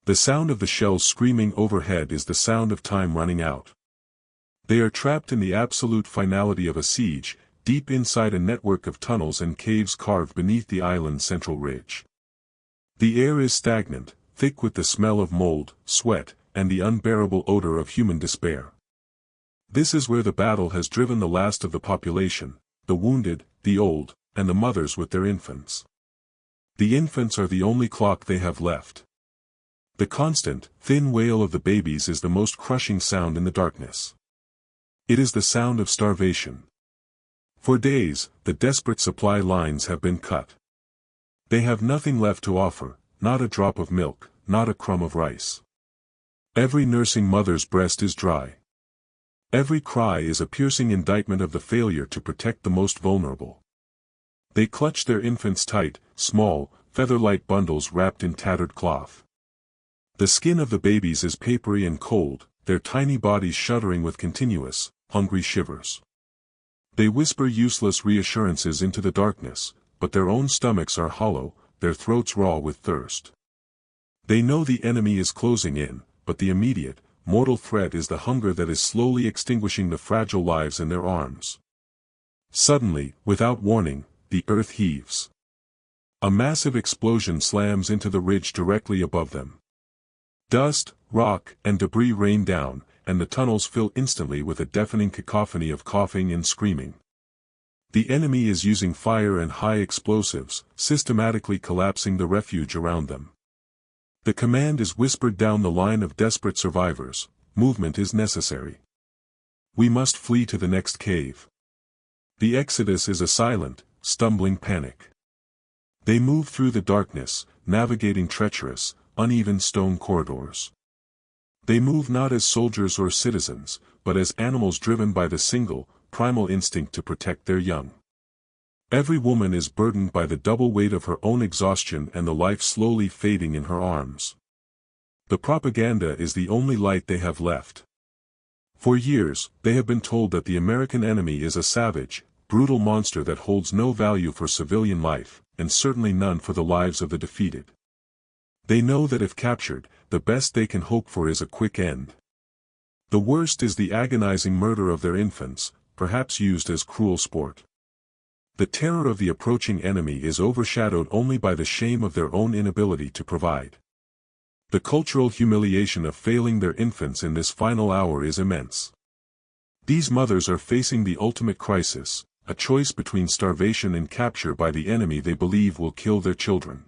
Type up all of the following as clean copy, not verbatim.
The sound of the shells screaming overhead is the sound of time running out. They are trapped in the absolute finality of a siege, deep inside a network of tunnels and caves carved beneath the island's central ridge. The air is stagnant, thick with the smell of mold, sweat, and the unbearable odor of human despair. This is where the battle has driven the last of the population, the wounded, the old, and the mothers with their infants. The infants are the only clock they have left. The constant, thin wail of the babies is the most crushing sound in the darkness. It is the sound of starvation. For days, the desperate supply lines have been cut. They have nothing left to offer, not a drop of milk, not a crumb of rice. Every nursing mother's breast is dry. Every cry is a piercing indictment of the failure to protect the most vulnerable. They clutch their infants tight, small, feather-light bundles wrapped in tattered cloth. The skin of the babies is papery and cold, their tiny bodies shuddering with continuous, hungry shivers. They whisper useless reassurances into the darkness, but their own stomachs are hollow, their throats raw with thirst. They know the enemy is closing in, but the immediate, mortal threat is the hunger that is slowly extinguishing the fragile lives in their arms. Suddenly, without warning, the earth heaves. A massive explosion slams into the ridge directly above them. Dust, rock, and debris rain down, and the tunnels fill instantly with a deafening cacophony of coughing and screaming. The enemy is using fire and high explosives, systematically collapsing the refuge around them. The command is whispered down the line of desperate survivors: movement is necessary. We must flee to the next cave. The exodus is a silent, stumbling panic. They move through the darkness, navigating treacherous, uneven stone corridors. They move not as soldiers or citizens, but as animals driven by the single, primal instinct to protect their young. Every woman is burdened by the double weight of her own exhaustion and the life slowly fading in her arms. The propaganda is the only light they have left. For years, they have been told that the American enemy is a savage, brutal monster that holds no value for civilian life, and certainly none for the lives of the defeated. They know that if captured, the best they can hope for is a quick end. The worst is the agonizing murder of their infants, perhaps used as cruel sport. The terror of the approaching enemy is overshadowed only by the shame of their own inability to provide. The cultural humiliation of failing their infants in this final hour is immense. These mothers are facing the ultimate crisis, a choice between starvation and capture by the enemy they believe will kill their children.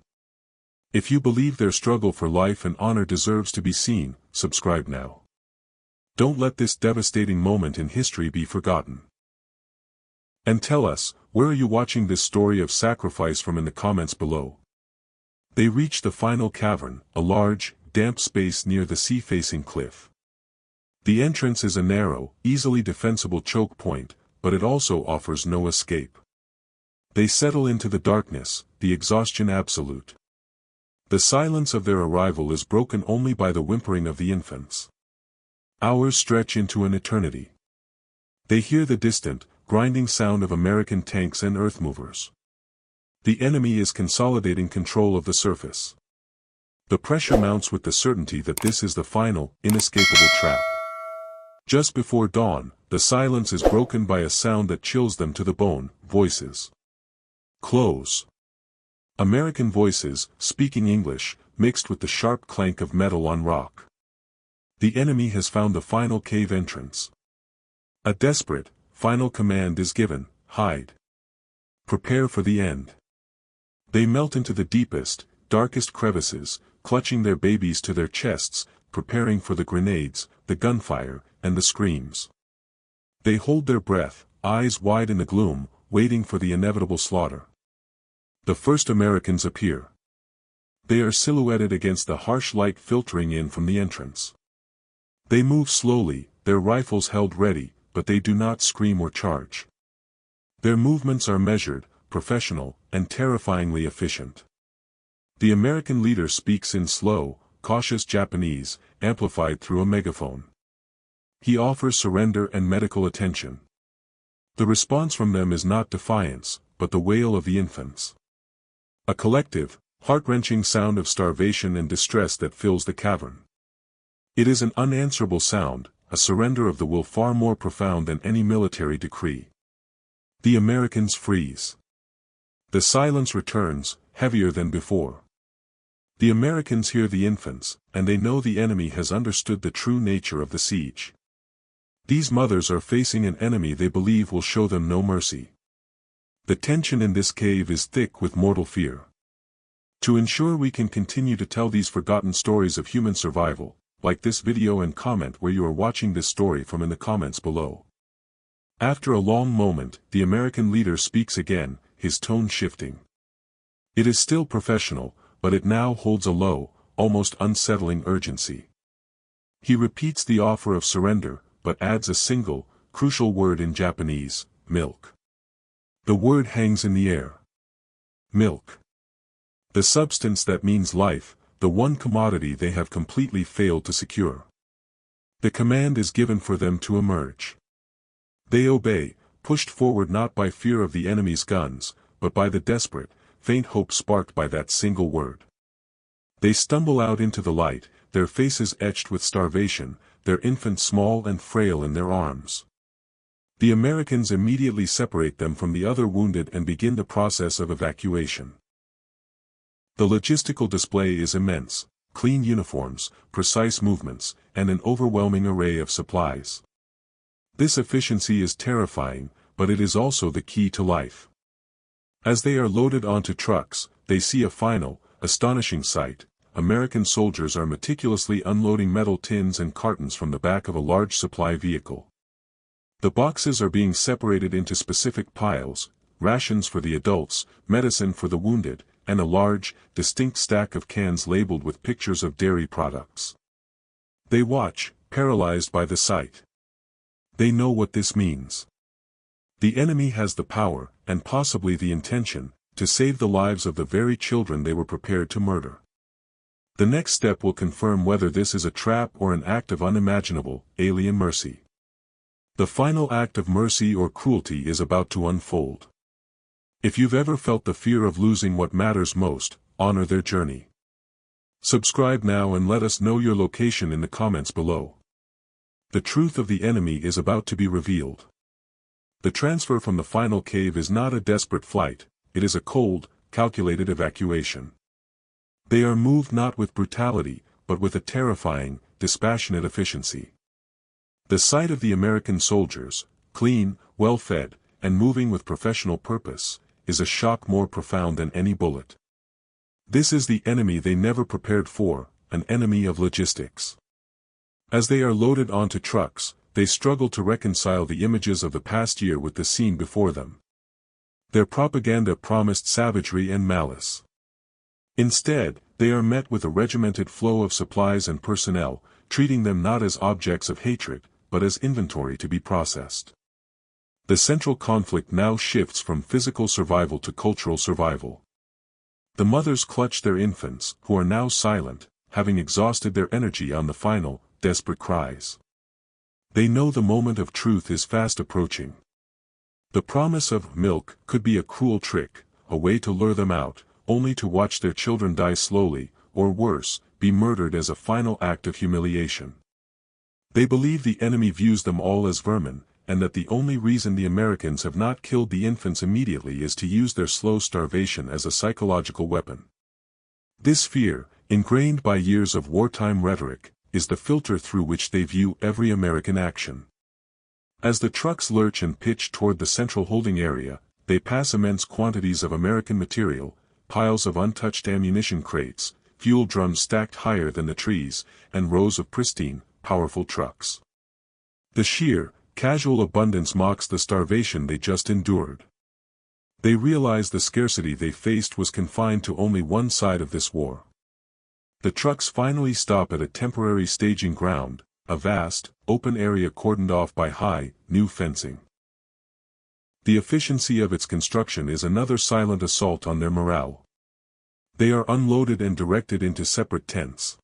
If you believe their struggle for life and honor deserves to be seen, subscribe now. Don't let this devastating moment in history be forgotten. And tell us, where are you watching this story of sacrifice from in the comments below? They reach the final cavern, a large, damp space near the sea-facing cliff. The entrance is a narrow, easily defensible choke point, but it also offers no escape. They settle into the darkness, the exhaustion absolute. The silence of their arrival is broken only by the whimpering of the infants. Hours stretch into an eternity. They hear the distant, grinding sound of American tanks and earthmovers. The enemy is consolidating control of the surface. The pressure mounts with the certainty that this is the final, inescapable trap. Just before dawn, the silence is broken by a sound that chills them to the bone: voices. Close. American voices, speaking English, mixed with the sharp clank of metal on rock. The enemy has found the final cave entrance. A desperate, final command is given: hide. Prepare for the end. They melt into the deepest, darkest crevices, clutching their babies to their chests, preparing for the grenades, the gunfire, and the screams. They hold their breath, eyes wide in the gloom, waiting for the inevitable slaughter. The first Americans appear. They are silhouetted against the harsh light filtering in from the entrance. They move slowly, their rifles held ready, but they do not scream or charge. Their movements are measured, professional, and terrifyingly efficient. The American leader speaks in slow, cautious Japanese, amplified through a megaphone. He offers surrender and medical attention. The response from them is not defiance, but the wail of the infants. A collective, heart-wrenching sound of starvation and distress that fills the cavern. It is an unanswerable sound, a surrender of the will far more profound than any military decree. The Americans freeze. The silence returns, heavier than before. The Americans hear the infants, and they know the enemy has understood the true nature of the siege. These mothers are facing an enemy they believe will show them no mercy. The tension in this cave is thick with mortal fear. To ensure we can continue to tell these forgotten stories of human survival, like this video and comment where you are watching this story from in the comments below. After a long moment, the American leader speaks again, his tone shifting. It is still professional, but it now holds a low, almost unsettling urgency. He repeats the offer of surrender, but adds a single, crucial word in Japanese, milk. The word hangs in the air. Milk. The substance that means life, the one commodity they have completely failed to secure. The command is given for them to emerge. They obey, pushed forward not by fear of the enemy's guns, but by the desperate, faint hope sparked by that single word. They stumble out into the light, their faces etched with starvation, their infant small and frail in their arms. The Americans immediately separate them from the other wounded and begin the process of evacuation. The logistical display is immense: clean uniforms, precise movements, and an overwhelming array of supplies. This efficiency is terrifying, but it is also the key to life. As they are loaded onto trucks, they see a final, astonishing sight. American soldiers are meticulously unloading metal tins and cartons from the back of a large supply vehicle. The boxes are being separated into specific piles: rations for the adults, medicine for the wounded, and a large, distinct stack of cans labeled with pictures of dairy products. They watch, paralyzed by the sight. They know what this means. The enemy has the power, and possibly the intention, to save the lives of the very children they were prepared to murder. The next step will confirm whether this is a trap or an act of unimaginable, alien mercy. The final act of mercy or cruelty is about to unfold. If you've ever felt the fear of losing what matters most, honor their journey. Subscribe now and let us know your location in the comments below. The truth of the enemy is about to be revealed. The transfer from the final cave is not a desperate flight, it is a cold, calculated evacuation. They are moved not with brutality, but with a terrifying, dispassionate efficiency. The sight of the American soldiers, clean, well-fed, and moving with professional purpose, is a shock more profound than any bullet. This is the enemy they never prepared for, an enemy of logistics. As they are loaded onto trucks, they struggle to reconcile the images of the past year with the scene before them. Their propaganda promised savagery and malice. Instead, they are met with a regimented flow of supplies and personnel, treating them not as objects of hatred, but as inventory to be processed. The central conflict now shifts from physical survival to cultural survival. The mothers clutch their infants, who are now silent, having exhausted their energy on the final, desperate cries. They know the moment of truth is fast approaching. The promise of milk could be a cruel trick, a way to lure them out, only to watch their children die slowly, or worse, be murdered as a final act of humiliation. They believe the enemy views them all as vermin, and that the only reason the Americans have not killed the infants immediately is to use their slow starvation as a psychological weapon. This fear, ingrained by years of wartime rhetoric, is the filter through which they view every American action. As the trucks lurch and pitch toward the central holding area, they pass immense quantities of American material, piles of untouched ammunition crates, fuel drums stacked higher than the trees, and rows of pristine, powerful trucks. The sheer, casual abundance mocks the starvation they just endured. They realize the scarcity they faced was confined to only one side of this war. The trucks finally stop at a temporary staging ground, a vast, open area cordoned off by high, new fencing. The efficiency of its construction is another silent assault on their morale. They are unloaded and directed into separate tents.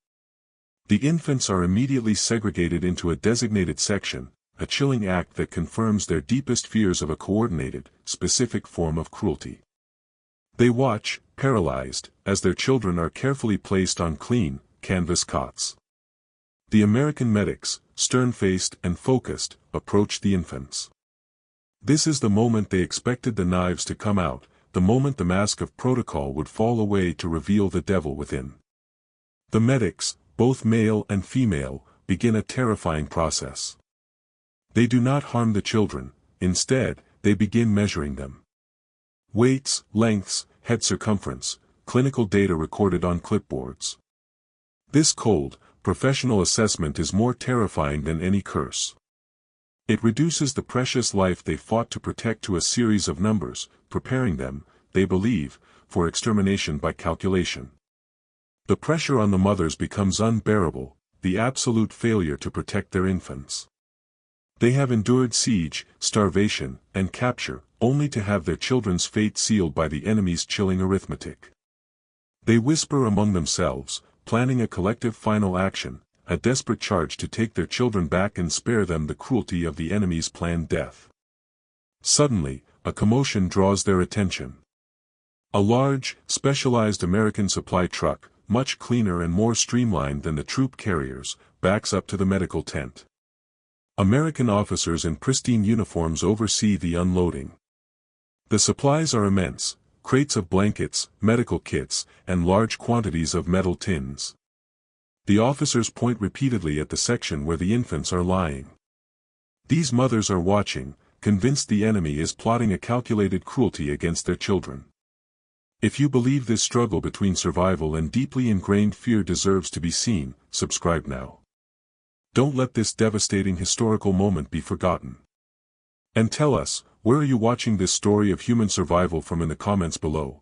The infants are immediately segregated into a designated section, a chilling act that confirms their deepest fears of a coordinated, specific form of cruelty. They watch, paralyzed, as their children are carefully placed on clean, canvas cots. The American medics, stern-faced and focused, approach the infants. This is the moment they expected the knives to come out, the moment the mask of protocol would fall away to reveal the devil within. The medics, both male and female, begin a terrifying process. They do not harm the children, instead, they begin measuring them. Weights, lengths, head circumference, clinical data recorded on clipboards. This cold, professional assessment is more terrifying than any curse. It reduces the precious life they fought to protect to a series of numbers, preparing them, they believe, for extermination by calculation. The pressure on the mothers becomes unbearable, the absolute failure to protect their infants. They have endured siege, starvation, and capture, only to have their children's fate sealed by the enemy's chilling arithmetic. They whisper among themselves, planning a collective final action, a desperate charge to take their children back and spare them the cruelty of the enemy's planned death. Suddenly, a commotion draws their attention. A large, specialized American supply truck, much cleaner and more streamlined than the troop carriers, backs up to the medical tent. American officers in pristine uniforms oversee the unloading. The supplies are immense, crates of blankets, medical kits, and large quantities of metal tins. The officers point repeatedly at the section where the infants are lying. These mothers are watching, convinced the enemy is plotting a calculated cruelty against their children. If you believe this struggle between survival and deeply ingrained fear deserves to be seen, subscribe now. Don't let this devastating historical moment be forgotten. And tell us, where are you watching this story of human survival from in the comments below?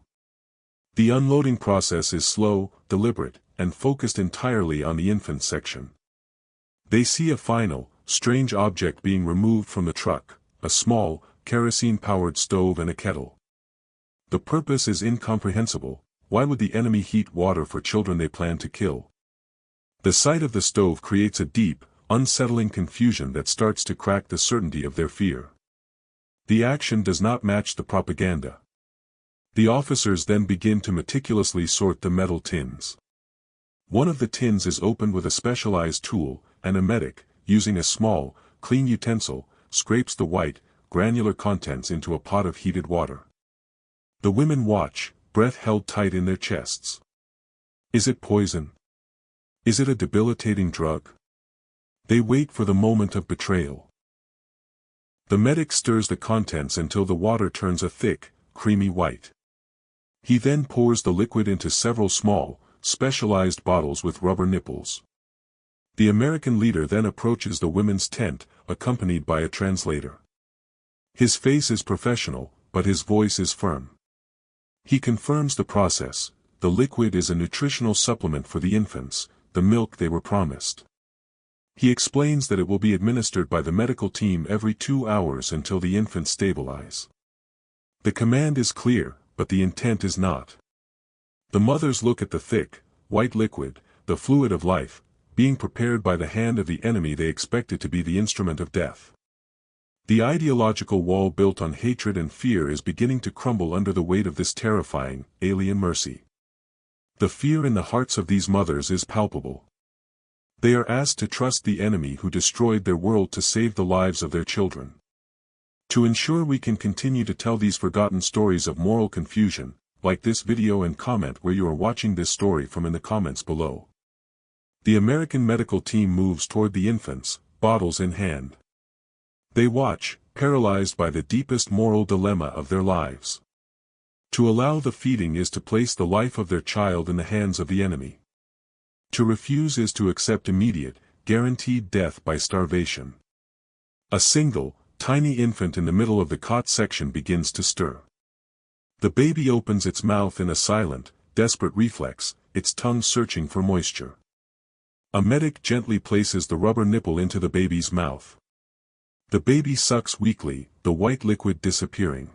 The unloading process is slow, deliberate, and focused entirely on the infant section. They see a final, strange object being removed from the truck, a small, kerosene-powered stove and a kettle. The purpose is incomprehensible. Why would the enemy heat water for children they plan to kill? The sight of the stove creates a deep, unsettling confusion that starts to crack the certainty of their fear. The action does not match the propaganda. The officers then begin to meticulously sort the metal tins. One of the tins is opened with a specialized tool, and a medic, using a small, clean utensil, scrapes the white, granular contents into a pot of heated water. The women watch, breath held tight in their chests. Is it poison? Is it a debilitating drug? They wait for the moment of betrayal. The medic stirs the contents until the water turns a thick, creamy white. He then pours the liquid into several small, specialized bottles with rubber nipples. The American leader then approaches the women's tent, accompanied by a translator. His face is professional, but his voice is firm. He confirms the process. The liquid is a nutritional supplement for the infants, the milk they were promised. He explains that it will be administered by the medical team every 2 hours until the infants stabilize. The command is clear, but the intent is not. The mothers look at the thick, white liquid, the fluid of life, being prepared by the hand of the enemy they expected to be the instrument of death. The ideological wall built on hatred and fear is beginning to crumble under the weight of this terrifying, alien mercy. The fear in the hearts of these mothers is palpable. They are asked to trust the enemy who destroyed their world to save the lives of their children. To ensure we can continue to tell these forgotten stories of moral confusion, like this video and comment where you are watching this story from in the comments below. The American medical team moves toward the infants, bottles in hand. They watch, paralyzed by the deepest moral dilemma of their lives. To allow the feeding is to place the life of their child in the hands of the enemy. To refuse is to accept immediate, guaranteed death by starvation. A single, tiny infant in the middle of the cot section begins to stir. The baby opens its mouth in a silent, desperate reflex, its tongue searching for moisture. A medic gently places the rubber nipple into the baby's mouth. The baby sucks weakly, the white liquid disappearing.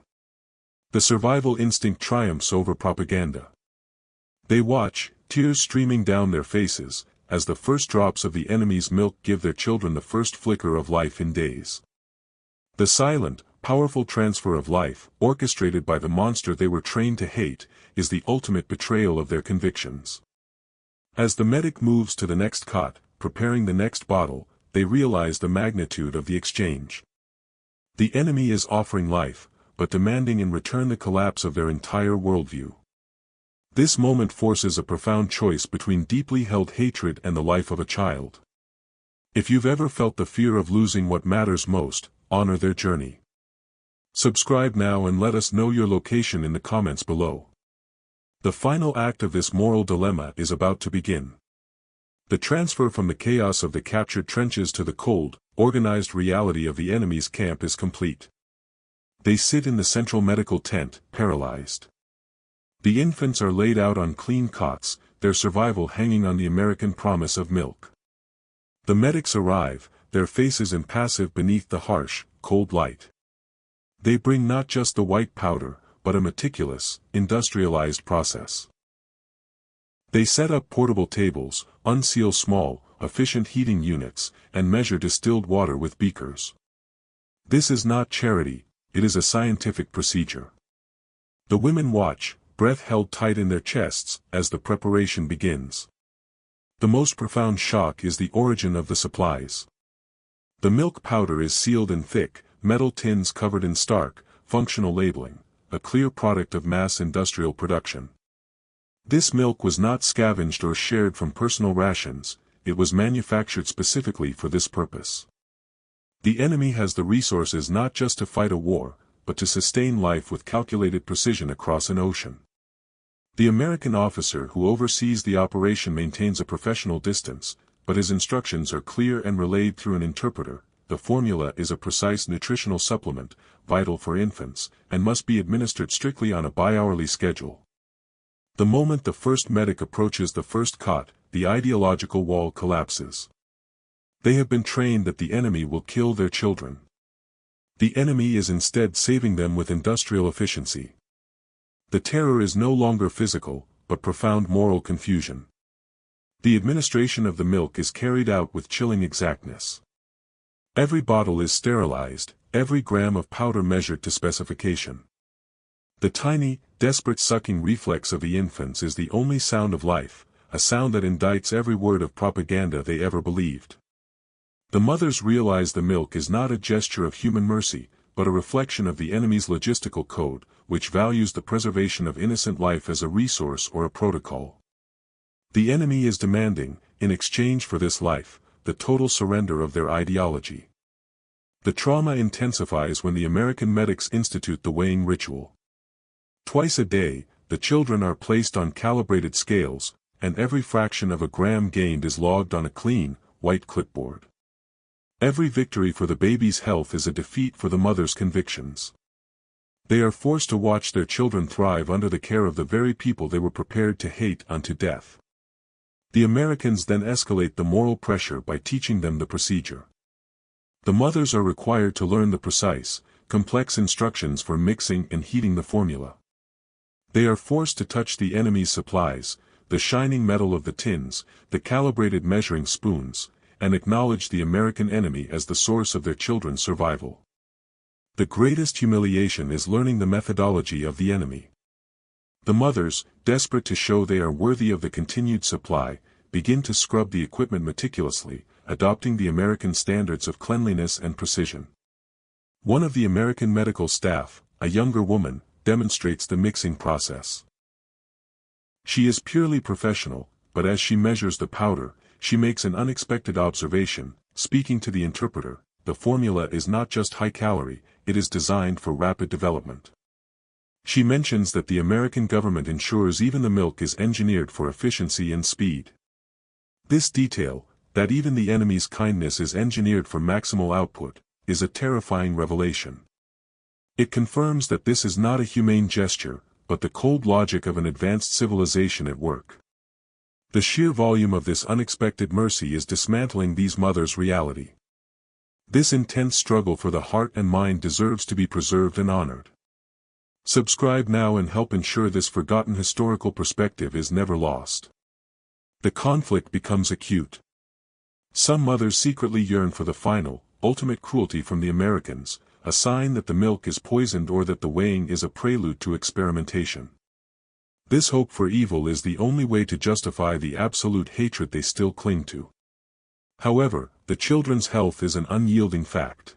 The survival instinct triumphs over propaganda. They watch, tears streaming down their faces, as the first drops of the enemy's milk give their children the first flicker of life in days. The silent, powerful transfer of life, orchestrated by the monster they were trained to hate, is the ultimate betrayal of their convictions. As the medic moves to the next cot, preparing the next bottle, they realize the magnitude of the exchange. The enemy is offering life, but demanding in return the collapse of their entire worldview. This moment forces a profound choice between deeply held hatred and the life of a child. If you've ever felt the fear of losing what matters most, honor their journey. Subscribe now and let us know your location in the comments below. The final act of this moral dilemma is about to begin. The transfer from the chaos of the captured trenches to the cold, organized reality of the enemy's camp is complete. They sit in the central medical tent, paralyzed. The infants are laid out on clean cots, their survival hanging on the American promise of milk. The medics arrive, their faces impassive beneath the harsh, cold light. They bring not just the white powder, but a meticulous, industrialized process. They set up portable tables, unseal small, efficient heating units, and measure distilled water with beakers. This is not charity, it is a scientific procedure. The women watch, breath held tight in their chests, as the preparation begins. The most profound shock is the origin of the supplies. The milk powder is sealed in thick, metal tins covered in stark, functional labeling, a clear product of mass industrial production. This milk was not scavenged or shared from personal rations, it was manufactured specifically for this purpose. The enemy has the resources not just to fight a war, but to sustain life with calculated precision across an ocean. The American officer who oversees the operation maintains a professional distance, but his instructions are clear and relayed through an interpreter. The formula is a precise nutritional supplement, vital for infants, and must be administered strictly on a bi-hourly schedule. The moment the first medic approaches the first cot, the ideological wall collapses. They have been trained that the enemy will kill their children. The enemy is instead saving them with industrial efficiency. The terror is no longer physical, but profound moral confusion. The administration of the milk is carried out with chilling exactness. Every bottle is sterilized, every gram of powder measured to specification. The tiny, desperate sucking reflex of the infants is the only sound of life, a sound that indicts every word of propaganda they ever believed. The mothers realize the milk is not a gesture of human mercy, but a reflection of the enemy's logistical code, which values the preservation of innocent life as a resource or a protocol. The enemy is demanding, in exchange for this life, the total surrender of their ideology. The trauma intensifies when the American medics institute the weighing ritual. Twice a day, the children are placed on calibrated scales, and every fraction of a gram gained is logged on a clean, white clipboard. Every victory for the baby's health is a defeat for the mother's convictions. They are forced to watch their children thrive under the care of the very people they were prepared to hate unto death. The Americans then escalate the moral pressure by teaching them the procedure. The mothers are required to learn the precise, complex instructions for mixing and heating the formula. They are forced to touch the enemy's supplies, the shining metal of the tins, the calibrated measuring spoons, and acknowledge the American enemy as the source of their children's survival. The greatest humiliation is learning the methodology of the enemy. The mothers, desperate to show they are worthy of the continued supply, begin to scrub the equipment meticulously, adopting the American standards of cleanliness and precision. One of the American medical staff, a younger woman, demonstrates the mixing process. She is purely professional, but as she measures the powder, she makes an unexpected observation. Speaking to the interpreter, the formula is not just high-calorie, it is designed for rapid development. She mentions that the American government ensures even the milk is engineered for efficiency and speed. This detail, that even the enemy's kindness is engineered for maximal output, is a terrifying revelation. It confirms that this is not a humane gesture, but the cold logic of an advanced civilization at work. The sheer volume of this unexpected mercy is dismantling these mothers' reality. This intense struggle for the heart and mind deserves to be preserved and honored. Subscribe now and help ensure this forgotten historical perspective is never lost. The conflict becomes acute. Some mothers secretly yearn for the final, ultimate cruelty from the Americans, a sign that the milk is poisoned or that the weighing is a prelude to experimentation. This hope for evil is the only way to justify the absolute hatred they still cling to. However, the children's health is an unyielding fact.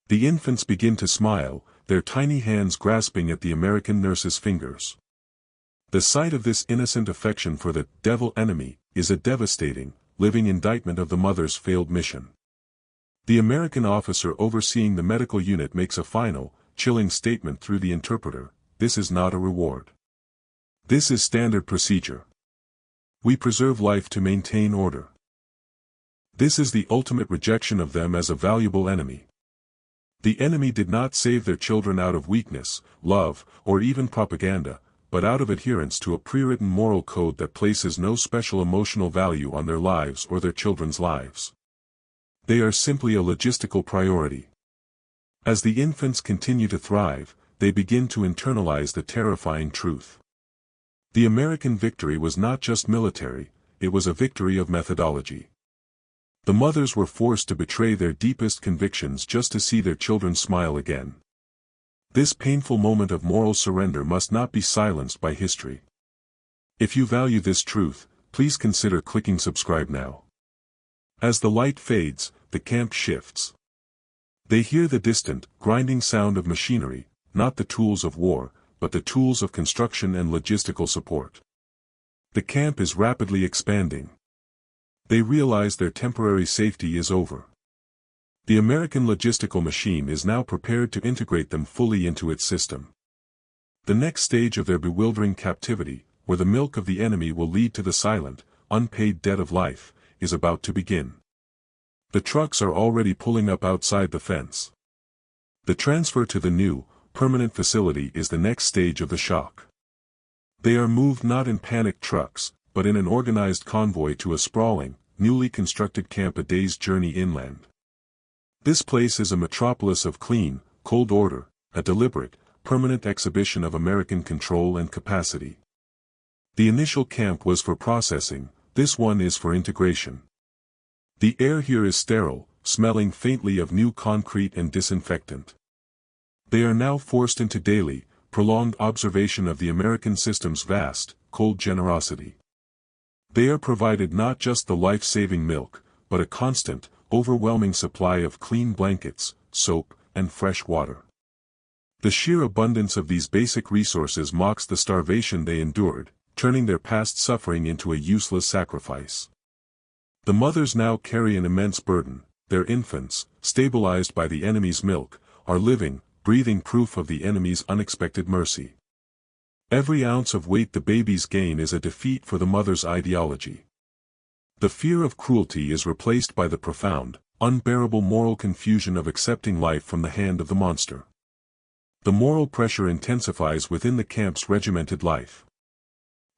The infants begin to smile, their tiny hands grasping at the American nurse's fingers. The sight of this innocent affection for the devil enemy is a devastating, living indictment of the mother's failed mission. The American officer overseeing the medical unit makes a final, chilling statement through the interpreter: "This is not a reward. This is standard procedure. We preserve life to maintain order." This is the ultimate rejection of them as a valuable enemy. The enemy did not save their children out of weakness, love, or even propaganda, but out of adherence to a pre-written moral code that places no special emotional value on their lives or their children's lives. They are simply a logistical priority. As the infants continue to thrive, they begin to internalize the terrifying truth. The American victory was not just military, it was a victory of methodology. The mothers were forced to betray their deepest convictions just to see their children smile again. This painful moment of moral surrender must not be silenced by history. If you value this truth, please consider clicking subscribe now. As the light fades, the camp shifts. They hear the distant, grinding sound of machinery, not the tools of war, but the tools of construction and logistical support. The camp is rapidly expanding. They realize their temporary safety is over. The American logistical machine is now prepared to integrate them fully into its system. The next stage of their bewildering captivity, where the milk of the enemy will lead to the silent, unpaid debt of life, is about to begin. The trucks are already pulling up outside the fence. The transfer to the new, permanent facility is the next stage of the shock. They are moved not in panicked trucks, but in an organized convoy to a sprawling, newly constructed camp a day's journey inland. This place is a metropolis of clean, cold order, a deliberate, permanent exhibition of American control and capacity. The initial camp was for processing, this one is for integration. The air here is sterile, smelling faintly of new concrete and disinfectant. They are now forced into daily, prolonged observation of the American system's vast, cold generosity. They are provided not just the life-saving milk, but a constant, overwhelming supply of clean blankets, soap, and fresh water. The sheer abundance of these basic resources mocks the starvation they endured, turning their past suffering into a useless sacrifice. The mothers now carry an immense burden. Their infants, stabilized by the enemy's milk, are living, breathing proof of the enemy's unexpected mercy. Every ounce of weight the babies gain is a defeat for the mother's ideology. The fear of cruelty is replaced by the profound, unbearable moral confusion of accepting life from the hand of the monster. The moral pressure intensifies within the camp's regimented life.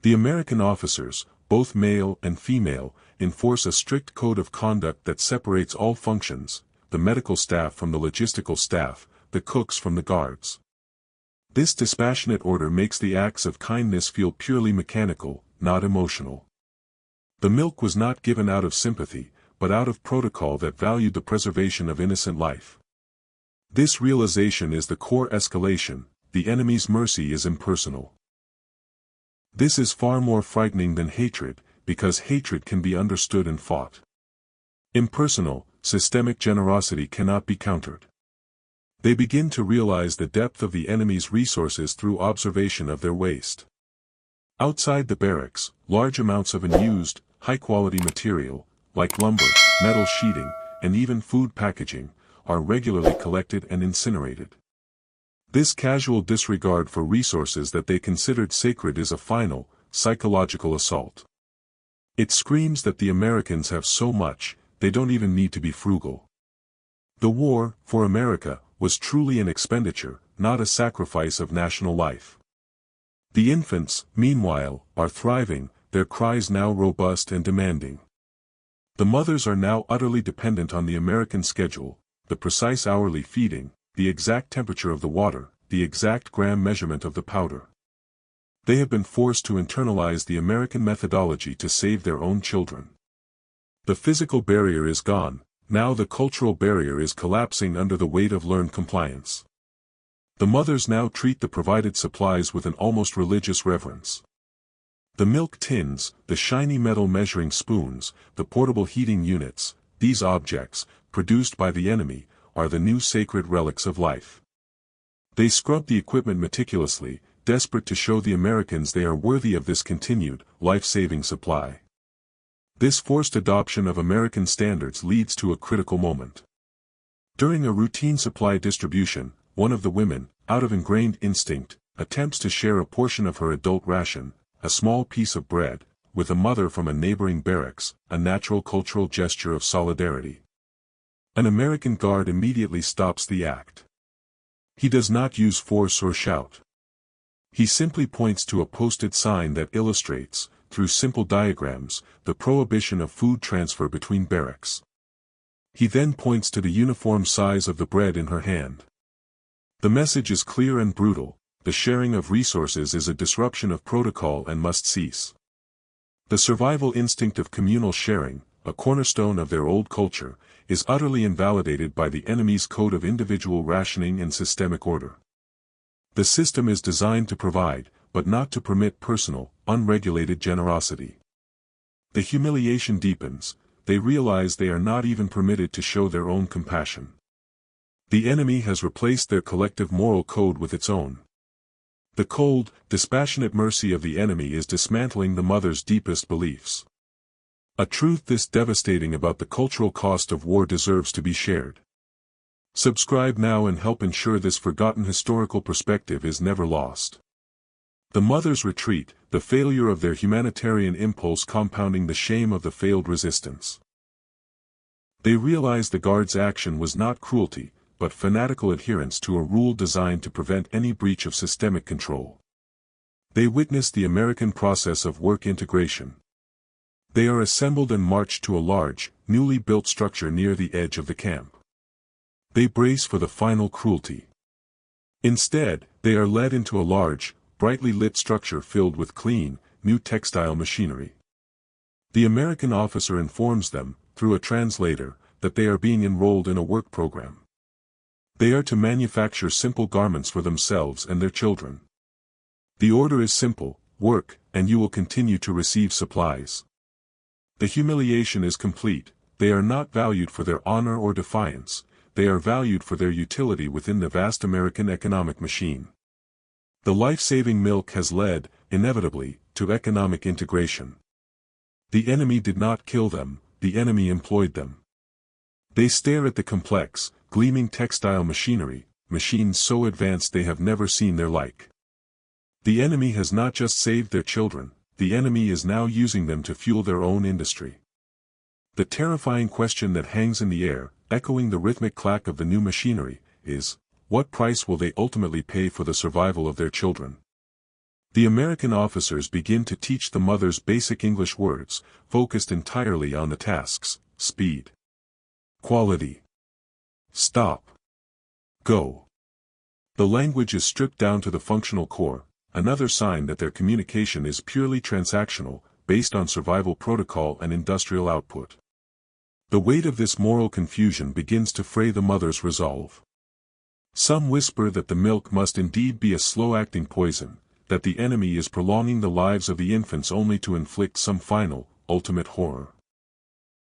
The American officers, both male and female, enforce a strict code of conduct that separates all functions, the medical staff from the logistical staff, the cooks from the guards. This dispassionate order makes the acts of kindness feel purely mechanical, not emotional. The milk was not given out of sympathy, but out of protocol that valued the preservation of innocent life. This realization is the core escalation: the enemy's mercy is impersonal. This is far more frightening than hatred, because hatred can be understood and fought. Impersonal, systemic generosity cannot be countered. They begin to realize the depth of the enemy's resources through observation of their waste. Outside the barracks, large amounts of unused, high-quality material, like lumber, metal sheeting, and even food packaging, are regularly collected and incinerated. This casual disregard for resources that they considered sacred is a final, psychological assault. It screams that the Americans have so much, they don't even need to be frugal. The war, for America, was truly an expenditure, not a sacrifice of national life. The infants, meanwhile, are thriving, their cries now robust and demanding. The mothers are now utterly dependent on the American schedule, the precise hourly feeding, the exact temperature of the water, the exact gram measurement of the powder. They have been forced to internalize the American methodology to save their own children. The physical barrier is gone, Now the cultural barrier is collapsing under the weight of learned compliance. The mothers now treat the provided supplies with an almost religious reverence. The milk tins, the shiny metal measuring spoons, the portable heating units, these objects, produced by the enemy, are the new sacred relics of life. They scrub the equipment meticulously, desperate to show the Americans they are worthy of this continued, life-saving supply. This forced adoption of American standards leads to a critical moment. During a routine supply distribution, one of the women, out of ingrained instinct, attempts to share a portion of her adult ration, a small piece of bread, with a mother from a neighboring barracks, a natural cultural gesture of solidarity. An American guard immediately stops the act. He does not use force or shout. He simply points to a posted sign that illustrates, through simple diagrams, the prohibition of food transfer between barracks. He then points to the uniform size of the bread in her hand. The message is clear and brutal: the sharing of resources is a disruption of protocol and must cease. The survival instinct of communal sharing, a cornerstone of their old culture, is utterly invalidated by the enemy's code of individual rationing and systemic order. The system is designed to provide, but not to permit personal, unregulated generosity. The humiliation deepens. They realize they are not even permitted to show their own compassion. The enemy has replaced their collective moral code with its own. The cold, dispassionate mercy of the enemy is dismantling the mother's deepest beliefs. A truth this devastating about the cultural cost of war deserves to be shared. Subscribe now and help ensure this forgotten historical perspective is never lost. The mothers retreat, the failure of their humanitarian impulse compounding the shame of the failed resistance. They realize the guard's action was not cruelty, but fanatical adherence to a rule designed to prevent any breach of systemic control. They witness the American process of work integration. They are assembled and marched to a large, newly built structure near the edge of the camp. They brace for the final cruelty. Instead, they are led into a large, brightly lit structure filled with clean, new textile machinery. The American officer informs them, through a translator, that they are being enrolled in a work program. They are to manufacture simple garments for themselves and their children. The order is simple: work, and you will continue to receive supplies. The humiliation is complete. They are not valued for their honor or defiance, they are valued for their utility within the vast American economic machine. The life-saving milk has led, inevitably, to economic integration. The enemy did not kill them, the enemy employed them. They stare at the complex, gleaming textile machinery, machines so advanced they have never seen their like. The enemy has not just saved their children, the enemy is now using them to fuel their own industry. The terrifying question that hangs in the air, echoing the rhythmic clack of the new machinery, is: what price will they ultimately pay for the survival of their children? The American officers begin to teach the mothers basic English words, focused entirely on the tasks: speed, quality, stop, go. The language is stripped down to the functional core, another sign that their communication is purely transactional, based on survival protocol and industrial output. The weight of this moral confusion begins to fray the mother's resolve. Some whisper that the milk must indeed be a slow-acting poison, that the enemy is prolonging the lives of the infants only to inflict some final, ultimate horror.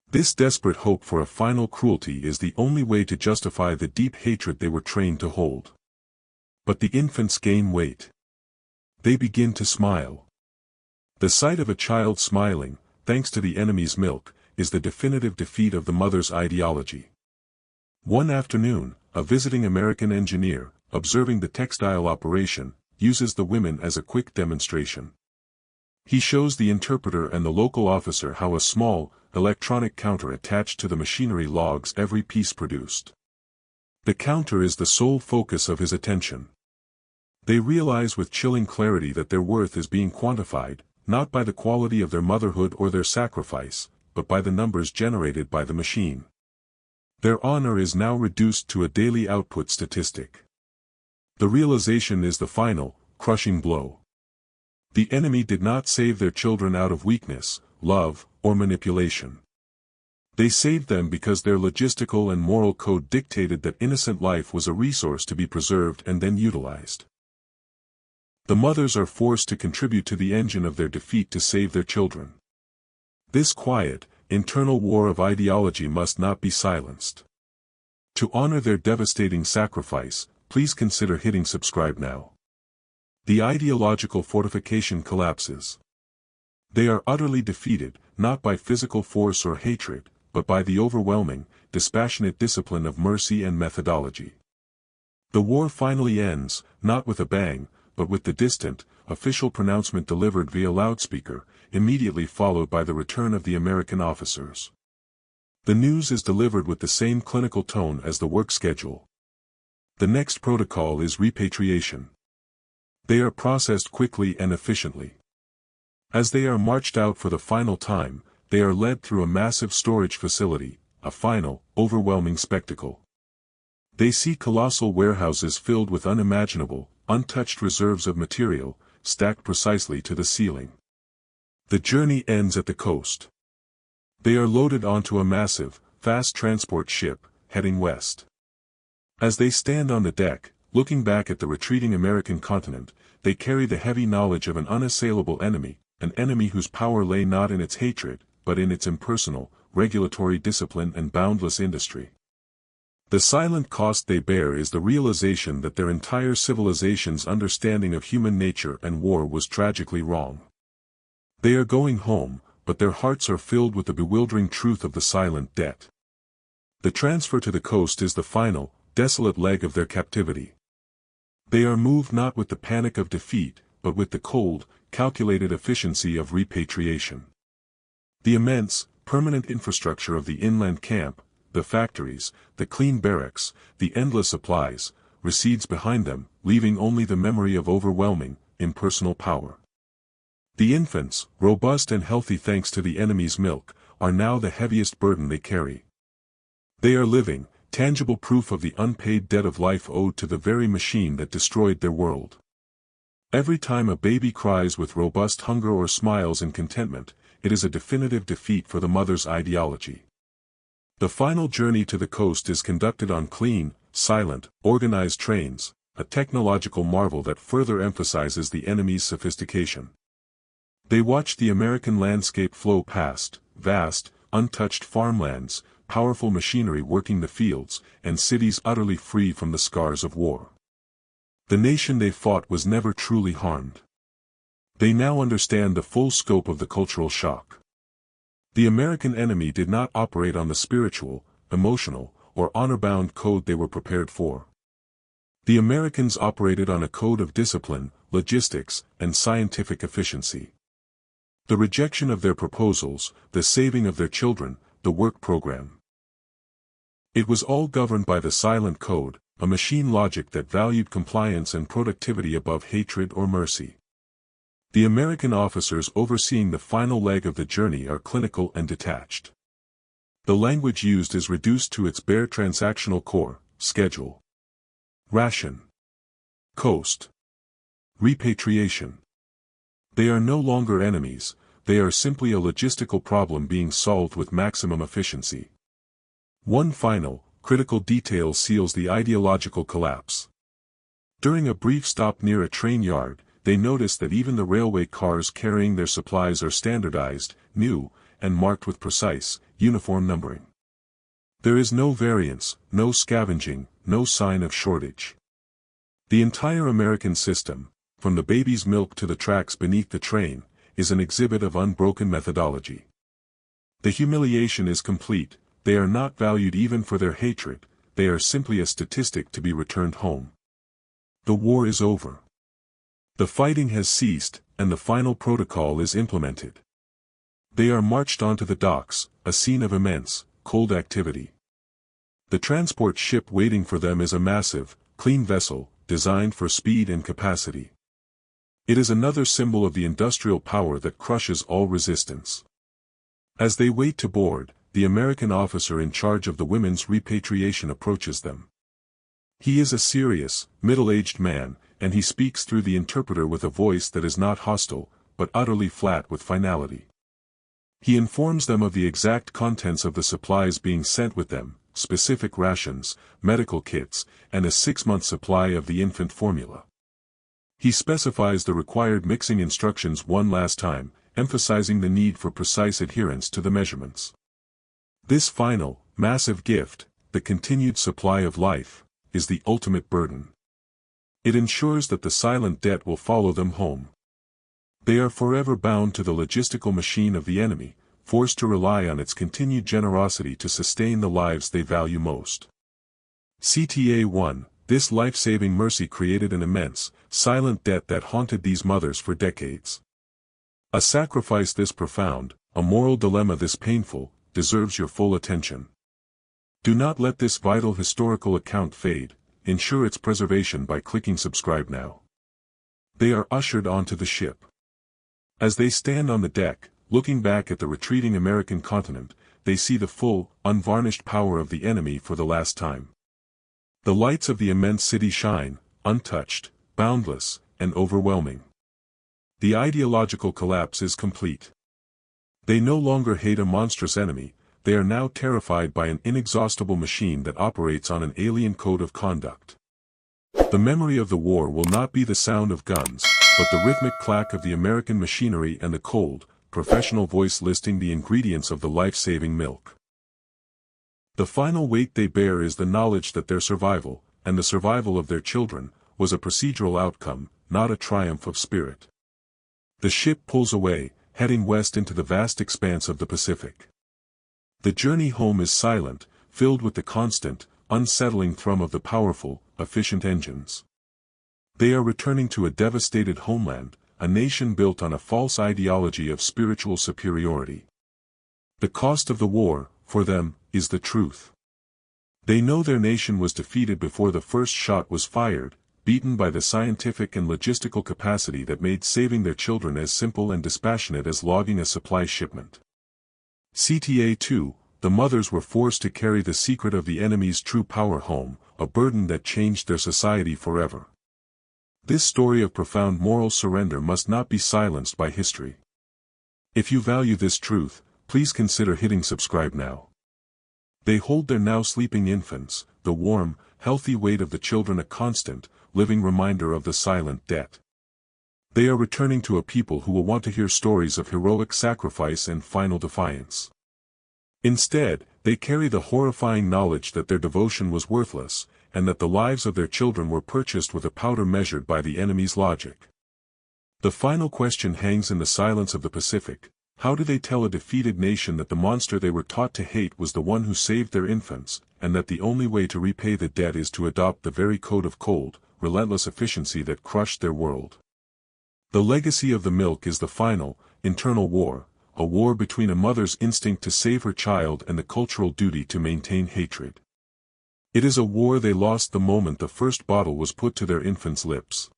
This desperate hope for a final cruelty is the only way to justify the deep hatred they were trained to hold. But the infants gain weight. They begin to smile. The sight of a child smiling, thanks to the enemy's milk, is the definitive defeat of the mother's ideology. One afternoon, a visiting American engineer, observing the textile operation, uses the women as a quick demonstration. He shows the interpreter and the local officer how a small, electronic counter attached to the machinery logs every piece produced. The counter is the sole focus of his attention. They realize with chilling clarity that their worth is being quantified, not by the quality of their motherhood or their sacrifice, but by the numbers generated by the machine. Their honor is now reduced to a daily output statistic. The realization is the final, crushing blow. The enemy did not save their children out of weakness, love, or manipulation. They saved them because their logistical and moral code dictated that innocent life was a resource to be preserved and then utilized. The mothers are forced to contribute to the engine of their defeat to save their children. This quiet, internal war of ideology must not be silenced. To honor their devastating sacrifice, please consider hitting subscribe now. The ideological fortification collapses. They are utterly defeated, not by physical force or hatred, but by the overwhelming, dispassionate discipline of mercy and methodology. The war finally ends, not with a bang, but with the distant, official pronouncement delivered via loudspeaker, immediately followed by the return of the American officers. The news is delivered with the same clinical tone as the work schedule. The next protocol is repatriation. They are processed quickly and efficiently. As they are marched out for the final time, they are led through a massive storage facility, a final, overwhelming spectacle. They see colossal warehouses filled with unimaginable, untouched reserves of material, stacked precisely to the ceiling. The journey ends at the coast. They are loaded onto a massive, fast transport ship, heading west. As they stand on the deck, looking back at the retreating American continent, they carry the heavy knowledge of an unassailable enemy, an enemy whose power lay not in its hatred, but in its impersonal, regulatory discipline and boundless industry. The silent cost they bear is the realization that their entire civilization's understanding of human nature and war was tragically wrong. They are going home, but their hearts are filled with the bewildering truth of the silent debt. The transfer to the coast is the final, desolate leg of their captivity. They are moved not with the panic of defeat, but with the cold, calculated efficiency of repatriation. The immense, permanent infrastructure of the inland camp, the factories, the clean barracks, the endless supplies, recedes behind them, leaving only the memory of overwhelming, impersonal power. The infants, robust and healthy thanks to the enemy's milk, are now the heaviest burden they carry. They are living, tangible proof of the unpaid debt of life owed to the very machine that destroyed their world. Every time a baby cries with robust hunger or smiles in contentment, it is a definitive defeat for the mother's ideology. The final journey to the coast is conducted on clean, silent, organized trains, a technological marvel that further emphasizes the enemy's sophistication. They watch the American landscape flow past, vast, untouched farmlands, powerful machinery working the fields, and cities utterly free from the scars of war. The nation they fought was never truly harmed. They now understand the full scope of the cultural shock. The American enemy did not operate on the spiritual, emotional, or honor-bound code they were prepared for. The Americans operated on a code of discipline, logistics, and scientific efficiency. The rejection of their proposals, the saving of their children, the work program. It was all governed by the silent code, a machine logic that valued compliance and productivity above hatred or mercy. The American officers overseeing the final leg of the journey are clinical and detached. The language used is reduced to its bare transactional core: schedule, ration, coast, repatriation. They are no longer enemies, they are simply a logistical problem being solved with maximum efficiency. One final, critical detail seals the ideological collapse. During a brief stop near a train yard, they notice that even the railway cars carrying their supplies are standardized, new, and marked with precise, uniform numbering. There is no variance, no scavenging, no sign of shortage. The entire American system, from the baby's milk to the tracks beneath the train, is an exhibit of unbroken methodology. The humiliation is complete. They are not valued even for their hatred, they are simply a statistic to be returned home. The war is over. The fighting has ceased, and the final protocol is implemented. They are marched onto the docks, a scene of immense, cold activity. The transport ship waiting for them is a massive, clean vessel, designed for speed and capacity. It is another symbol of the industrial power that crushes all resistance. As they wait to board, the American officer in charge of the women's repatriation approaches them. He is a serious, middle-aged man, and he speaks through the interpreter with a voice that is not hostile, but utterly flat with finality. He informs them of the exact contents of the supplies being sent with them, specific rations, medical kits, and a 6-month supply of the infant formula. He specifies the required mixing instructions one last time, emphasizing the need for precise adherence to the measurements. This final, massive gift, the continued supply of life, is the ultimate burden. It ensures that the silent debt will follow them home. They are forever bound to the logistical machine of the enemy, forced to rely on its continued generosity to sustain the lives they value most. CTA-1, this life-saving mercy created an immense, silent debt that haunted these mothers for decades. A sacrifice this profound, a moral dilemma this painful, deserves your full attention. Do not let this vital historical account fade, ensure its preservation by clicking subscribe now. They are ushered onto the ship. As they stand on the deck, looking back at the retreating American continent, they see the full, unvarnished power of the enemy for the last time. The lights of the immense city shine, untouched, boundless, and overwhelming. The ideological collapse is complete. They no longer hate a monstrous enemy, they are now terrified by an inexhaustible machine that operates on an alien code of conduct. The memory of the war will not be the sound of guns, but the rhythmic clack of the American machinery and the cold, professional voice listing the ingredients of the life-saving milk. The final weight they bear is the knowledge that their survival, and the survival of their children, was a procedural outcome, not a triumph of spirit. The ship pulls away, heading west into the vast expanse of the Pacific. The journey home is silent, filled with the constant, unsettling thrum of the powerful, efficient engines. They are returning to a devastated homeland, a nation built on a false ideology of spiritual superiority. The cost of the war, for them, is the truth. They know their nation was defeated before the first shot was fired, beaten by the scientific and logistical capacity that made saving their children as simple and dispassionate as logging a supply shipment. CTA-2, the mothers were forced to carry the secret of the enemy's true power home, a burden that changed their society forever. This story of profound moral surrender must not be silenced by history. If you value this truth, please consider hitting subscribe now. They hold their now sleeping infants, the warm, healthy weight of the children a constant, living reminder of the silent debt. They are returning to a people who will want to hear stories of heroic sacrifice and final defiance. Instead, they carry the horrifying knowledge that their devotion was worthless, and that the lives of their children were purchased with a powder measured by the enemy's logic. The final question hangs in the silence of the Pacific: how do they tell a defeated nation that the monster they were taught to hate was the one who saved their infants, and that the only way to repay the debt is to adopt the very code of cold, relentless efficiency that crushed their world? The legacy of the milk is the final, internal war, a war between a mother's instinct to save her child and the cultural duty to maintain hatred. It is a war they lost the moment the first bottle was put to their infants' lips.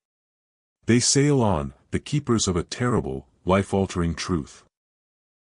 They sail on, the keepers of a terrible, life-altering truth.